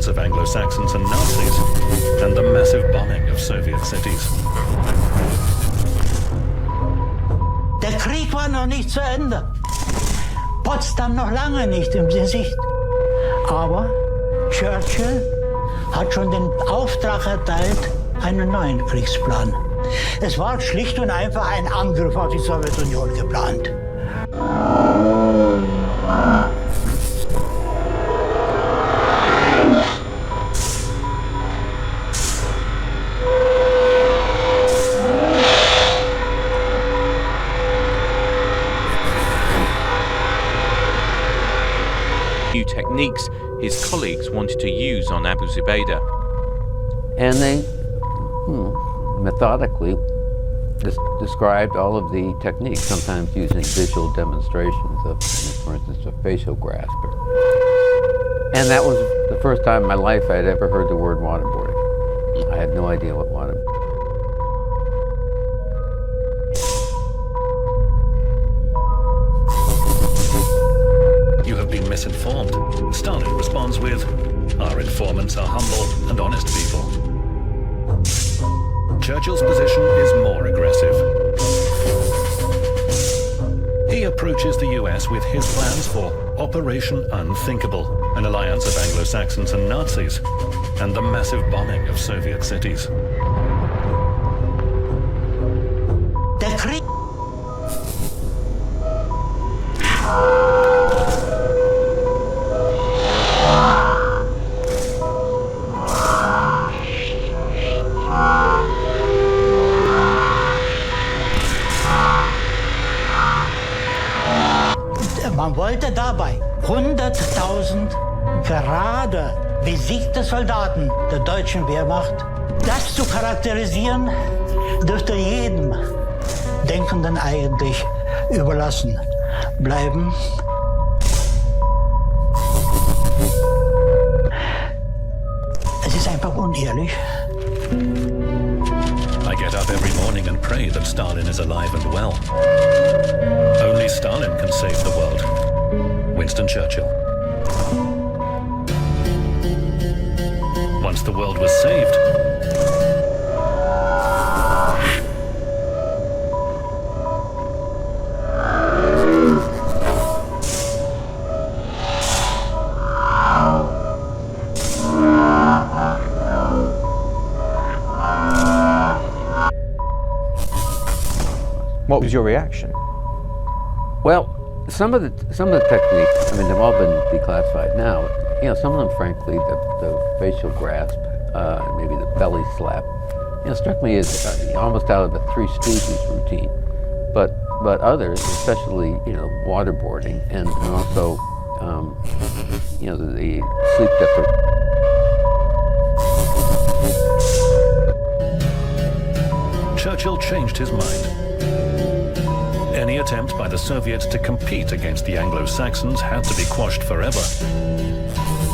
alliance of Anglo-Saxons and Nazis, and the massive bombing of Soviet cities. Der Krieg war noch nicht zu Ende. Potsdam noch lange nicht in Sicht. Aber Churchill hat schon den Auftrag erteilt, einen neuen Kriegsplan. Es war schlicht und einfach ein Angriff auf die Sowjetunion geplant. New techniques his colleagues wanted to use on Abu Zubaydah. And they methodically described all of the techniques, sometimes using visual demonstrations of, for instance, a facial grasper. And that was the first time in my life I had ever heard the word waterboarding. I had no idea what waterboarding. You have been misinformed. Stalin responds with, "Our informants are humble and honest people." Churchill's position is more aggressive. He approaches the US with his plans for Operation Unthinkable, an alliance of Anglo-Saxons and Nazis, and the massive bombing of Soviet cities. Der Krieg. Man wollte dabei 100.000 gerade besiegte Soldaten der deutschen Wehrmacht, das zu charakterisieren, dürfte jedem Denkenden eigentlich überlassen bleiben. Es ist einfach unehrlich. I get up every morning and pray that Stalin is alive and well. Only Stalin can save the world. Winston Churchill. Once the world was saved, What was your reaction? Well, some of the techniques, I mean, they've all been declassified now. You know, some of them, frankly, the facial grasp, maybe the belly slap, you know, struck me as almost out of a Three Stooges routine. But others, especially, you know, waterboarding and also, you know, the sleep deprivation. Churchill changed his mind. Any attempt by the Soviets to compete against the Anglo-Saxons had to be quashed forever.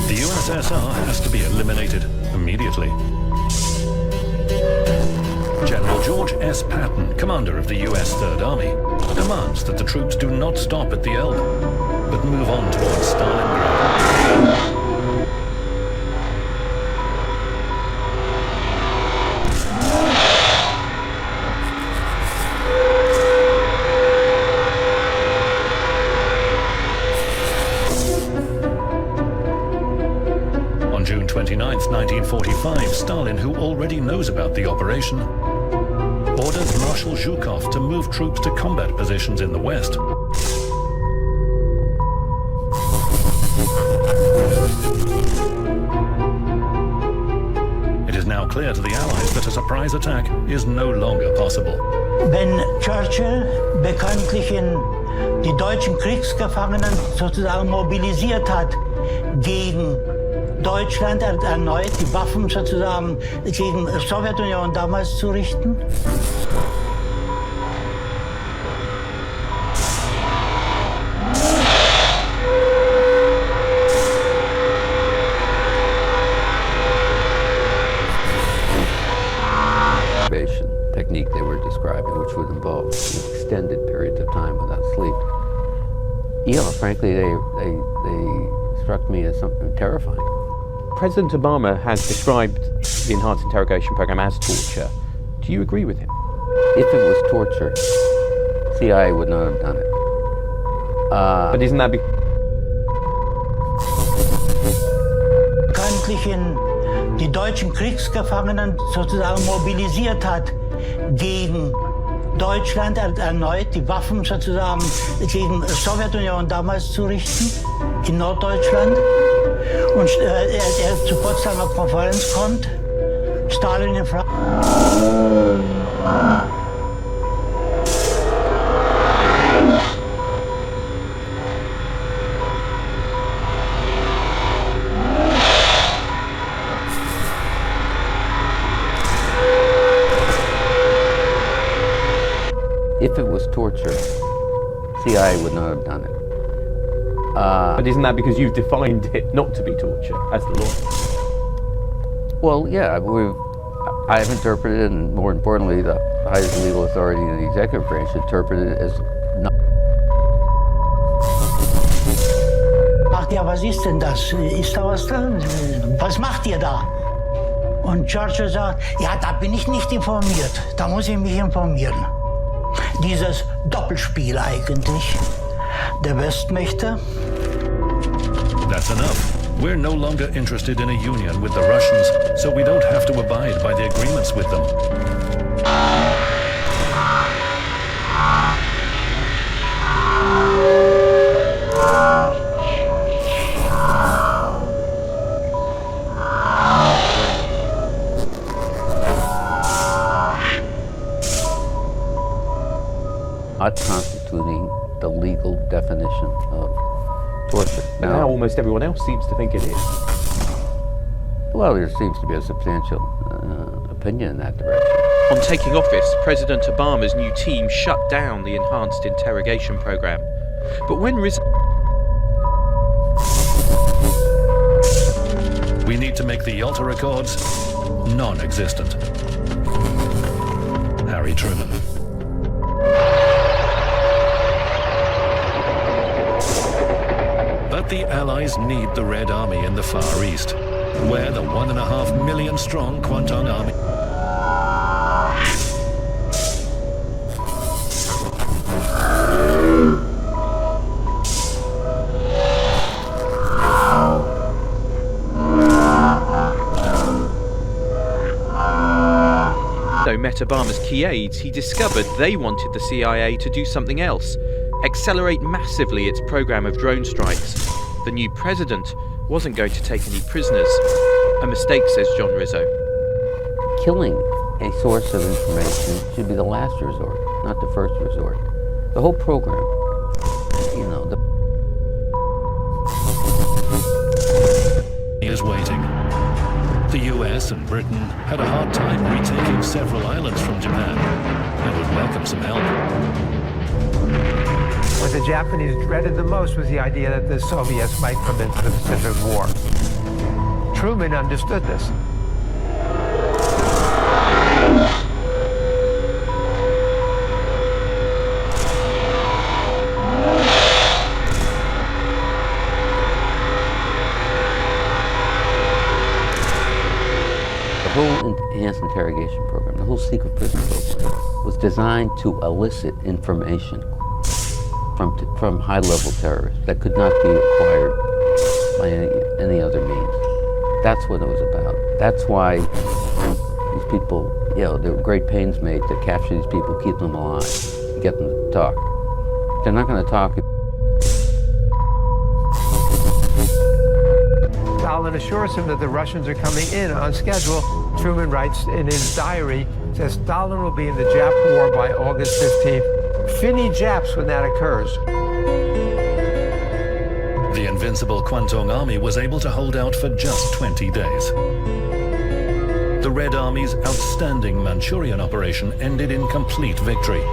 The USSR has to be eliminated immediately. General George S. Patton, commander of the US Third Army, demands that the troops do not stop at the Elbe, but move on towards Stalingrad. June 29, 1945, Stalin, who already knows about the operation, orders Marshal Zhukov to move troops to combat positions in the west. It is now clear to the Allies that a surprise attack is no longer possible. Wenn Churchill bekanntlich die deutschen Kriegsgefangenen sozusagen mobilisiert hat gegen Deutschland erneut die Waffen sozusagen gegen die Sowjetunion damals zu richten? Technique they were describing, which would involve extended periods of time without sleep. You know, frankly, they struck me as something terrifying. President Obama has described the enhanced interrogation program as torture. Do you agree with him? If it was torture, CIA would not have done it. But isn't that Die deutschen Kriegsgefangenen sozusagen mobilisiert hat, gegen Deutschland erneut die Waffen sozusagen gegen die Sowjetunion damals zu richten, in Norddeutschland. Und er zur Potsdamer Konferenz kommt, Stalin in Frage. If it was torture, CIA would not have done it. But isn't that because you've defined it not to be torture as the law? Well, yeah, I've interpreted it, and more importantly, the highest legal authority in the executive branch interpreted it as not. Macht ja, was ist denn das? Ist da was drin? Was macht ihr da? Und Churchill sagt, ja, da bin ich nicht informiert. Da muss ich mich informieren. Dieses Doppelspiel eigentlich der Westmächte. That's enough. We're no longer interested in a union with the Russians, so we don't have to abide by the agreements with them. Not constituting the legal definition of torture. But now almost everyone else seems to think it is. Well, there seems to be a substantial opinion in that direction. On taking office, President Obama's new team shut down the enhanced interrogation program. But when We need to make the Yalta Accords non-existent. Harry Truman. But the Allies need the Red Army in the Far East, where the 1.5 million strong Kwantung Army met Obama's key aides, he discovered they wanted the CIA to do something else, accelerate massively its program of drone strikes. The new president wasn't going to take any prisoners. A mistake, says John Rizzo. Killing a source of information should be the last resort, not the first resort. The whole program, you know, is waiting. The US and Britain had a hard time retaking several islands from Japan and would welcome some help. What the Japanese dreaded the most was the idea that the Soviets might come into the Pacific War. Truman understood this. The whole enhanced interrogation program, the whole secret prison program, was designed to elicit information from high-level terrorists that could not be acquired by any other means. That's what it was about. That's why these people, you know, there were great pains made to capture these people, keep them alive, get them to talk. They're not going to talk. Stalin assures him that the Russians are coming in on schedule. Truman writes in his diary, says Stalin will be in the Jap war by August 15th. Finny Japs when that occurs. The invincible Kwantung Army was able to hold out for just 20 days. The Red Army's outstanding Manchurian operation ended in complete victory.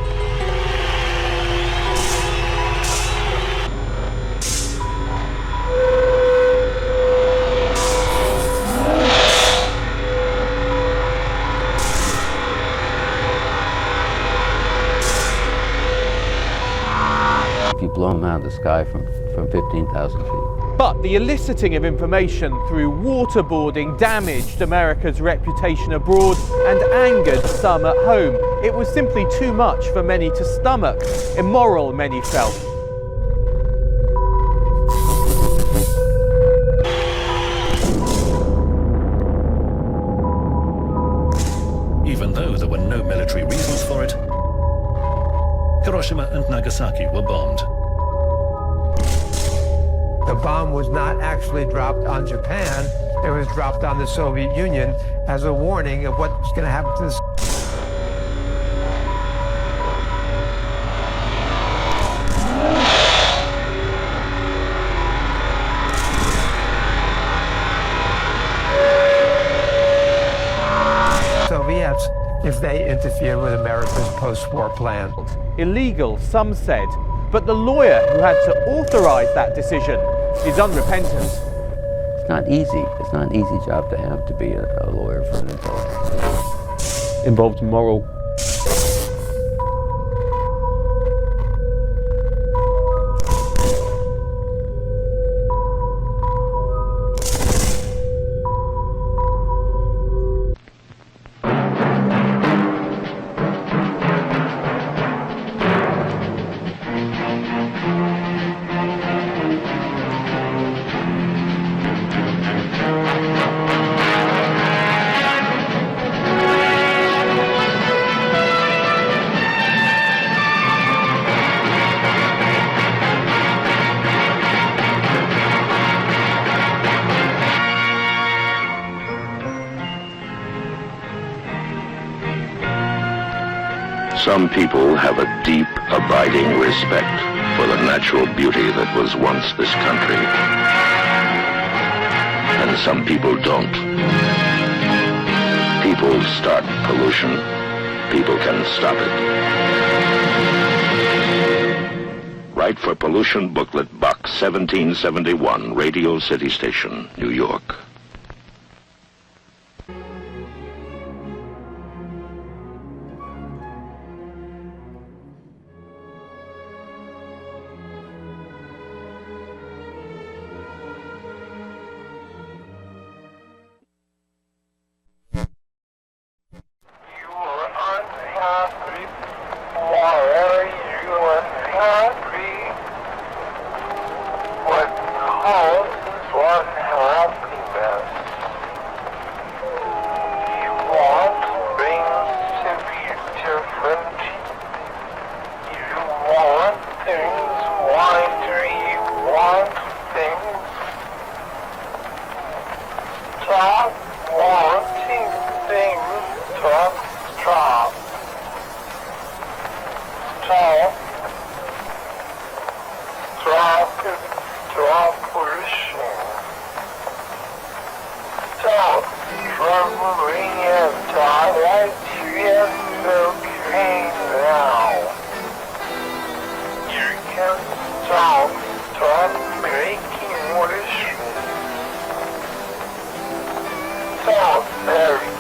If you blow them out of the sky from 15,000 feet. But the eliciting of information through waterboarding damaged America's reputation abroad and angered some at home. It was simply too much for many to stomach. Immoral, many felt. Even though there were no military reasons for it, Hiroshima and Nagasaki were bombed. The bomb was not actually dropped on Japan. It was dropped on the Soviet Union as a warning of what's going to happen to the Soviets if they interfered with America's post-war plan. Illegal, some said, but the lawyer who had to authorize that decision is unrepentant. It's not easy. It's not an easy job to have, to be a lawyer for an intelligence. Involves moral. Some people have a deep, abiding respect for the natural beauty that was once this country. And some people don't. People start pollution. People can stop it. Write for Pollution Booklet, Box 1771, Radio City Station, New York. Very